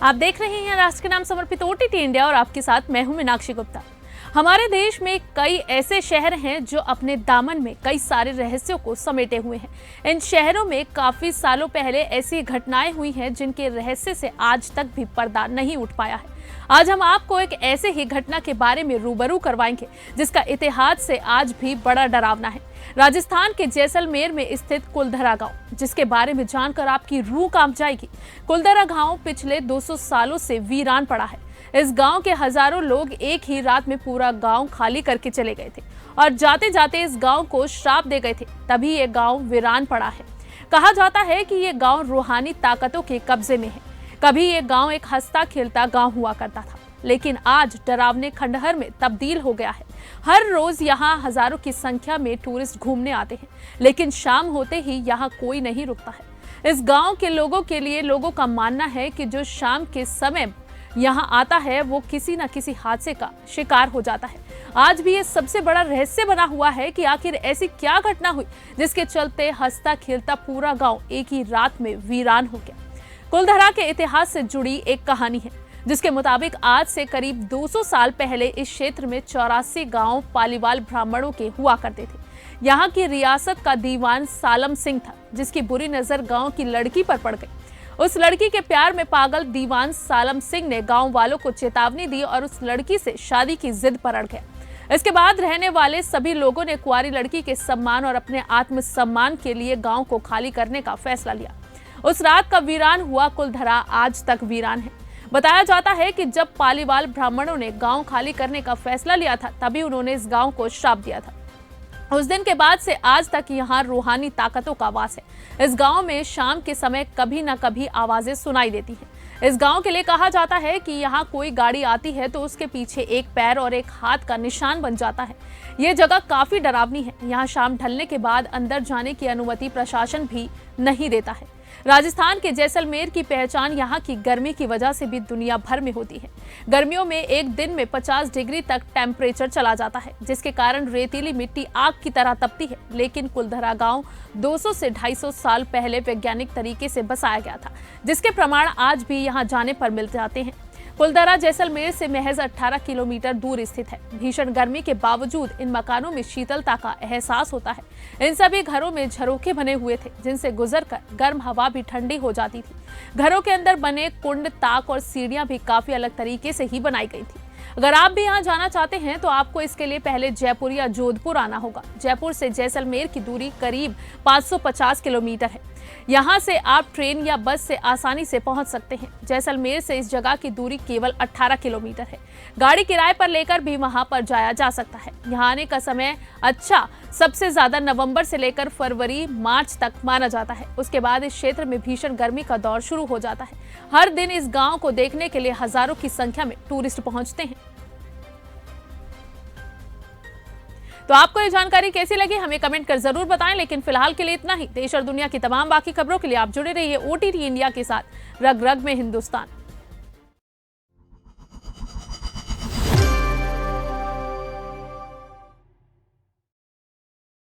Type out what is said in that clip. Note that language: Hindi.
आप देख रहे हैं राष्ट्र के नाम समर्पित OTT इंडिया और आपके साथ मैं हूं मीनाक्षी गुप्ता। हमारे देश में कई ऐसे शहर हैं जो अपने दामन में कई सारे रहस्यों को समेटे हुए हैं। इन शहरों में काफी सालों पहले ऐसी घटनाएं हुई हैं जिनके रहस्य से आज तक भी पर्दा नहीं उठ पाया है। आज हम आपको एक ऐसे ही घटना के बारे में रूबरू करवाएंगे जिसका इतिहास से आज भी बड़ा डरावना है। राजस्थान के जैसलमेर में स्थित कुलधरा गांव, जिसके बारे में जानकर आपकी रूह कांप जाएगी। कुलधरा गांव पिछले 200 सालों से वीरान पड़ा है। इस गांव के हजारों लोग एक ही रात में पूरा गांव खाली करके चले गए थे और जाते जाते इस गांव को श्राप दे गए थे, तभी ये गांव वीरान पड़ा है। कहा जाता है कि ये गांव रूहानी ताकतों के कब्जे में है। कभी ये गांव एक हंसता खेलता गांव हुआ करता था, लेकिन आज डरावने खंडहर में तब्दील हो गया है। हर रोज यहाँ हजारों की संख्या में टूरिस्ट घूमने आते हैं, लेकिन शाम होते ही यहाँ कोई नहीं रुकता है। इस गांव के लोगों के लिए लोगों का मानना है कि जो शाम के समय यहाँ आता है वो किसी न किसी हादसे का शिकार हो जाता है। आज भी ये सबसे बड़ा रहस्य बना हुआ है कि आखिर ऐसी क्या घटना हुई जिसके चलते हंसता खेलता पूरा गांव एक ही रात में वीरान हो गया। कुलधरा के इतिहास से जुड़ी एक कहानी है जिसके मुताबिक आज से करीब 200 साल पहले इस क्षेत्र में 84 गांव पालीवाल ब्राह्मणों के हुआ करते थे। यहाँ की रियासत का दीवान सालम सिंह था, जिसकी बुरी नजर गांव की लड़की पर पड़ गई। उस लड़की के प्यार में पागल दीवान सालम सिंह ने गांव वालों को चेतावनी दी और उस लड़की से शादी की जिद पर अड़ गया। इसके बाद रहने वाले सभी लोगों ने कुंवारी लड़की के सम्मान और अपने आत्मसम्मान के लिए गांव को खाली करने का फैसला लिया। उस रात का वीरान हुआ कुलधरा आज तक वीरान है। बताया जाता है कि जब पालीवाल ब्राह्मणों ने गांव खाली करने का फैसला लिया था, तभी उन्होंने इस गांव को श्राप दिया था। उस दिन के बाद से आज तक यहाँ रूहानी ताकतों का वास है। इस गांव में शाम के समय कभी न कभी आवाजें सुनाई देती हैं। इस गांव के लिए कहा जाता है कि यहाँ कोई गाड़ी आती है तो उसके पीछे एक पैर और एक हाथ का निशान बन जाता है। ये जगह काफी डरावनी है। यहाँ शाम ढलने के बाद अंदर जाने की अनुमति प्रशासन भी नहीं देता है। राजस्थान के जैसलमेर की पहचान यहाँ की गर्मी की वजह से भी दुनिया भर में होती है। गर्मियों में एक दिन में 50 डिग्री तक टेम्परेचर चला जाता है, जिसके कारण रेतीली मिट्टी आग की तरह तपती है। लेकिन कुलधरा गांव 200 से 250 साल पहले वैज्ञानिक तरीके से बसाया गया था, जिसके प्रमाण आज भी यहाँ जाने पर मिल जाते हैं। कुलधरा जैसलमेर से महज 18 किलोमीटर दूर स्थित है। भीषण गर्मी के बावजूद इन मकानों में शीतलता का एहसास होता है। इन सभी घरों में झरोखे बने हुए थे, जिनसे गुजरकर गर्म हवा भी ठंडी हो जाती थी। घरों के अंदर बने कुंड, ताक और सीढ़ियां भी काफी अलग तरीके से ही बनाई गई थी। अगर आप भी यहाँ जाना चाहते हैं तो आपको इसके लिए पहले जयपुर या जोधपुर आना होगा। जयपुर से जैसलमेर की दूरी करीब 550 किलोमीटर है। यहाँ से आप ट्रेन या बस से आसानी से पहुँच सकते हैं। जैसलमेर से इस जगह की दूरी केवल 18 किलोमीटर है। गाड़ी किराए पर लेकर भी वहाँ पर जाया जा सकता है। यहाँ आने का समय सबसे ज्यादा नवंबर से लेकर फरवरी मार्च तक माना जाता है। उसके बाद इस क्षेत्र में भीषण गर्मी का दौर शुरू हो जाता है। हर दिन इस गांव को देखने के लिए हजारों की संख्या में टूरिस्ट पहुंचते हैं। तो आपको ये जानकारी कैसी लगी हमें कमेंट कर जरूर बताएं, लेकिन फिलहाल के लिए इतना ही। देश और दुनिया की तमाम बाकी खबरों के लिए आप जुड़े रहिए OTT इंडिया के साथ। रग रग में हिंदुस्तान।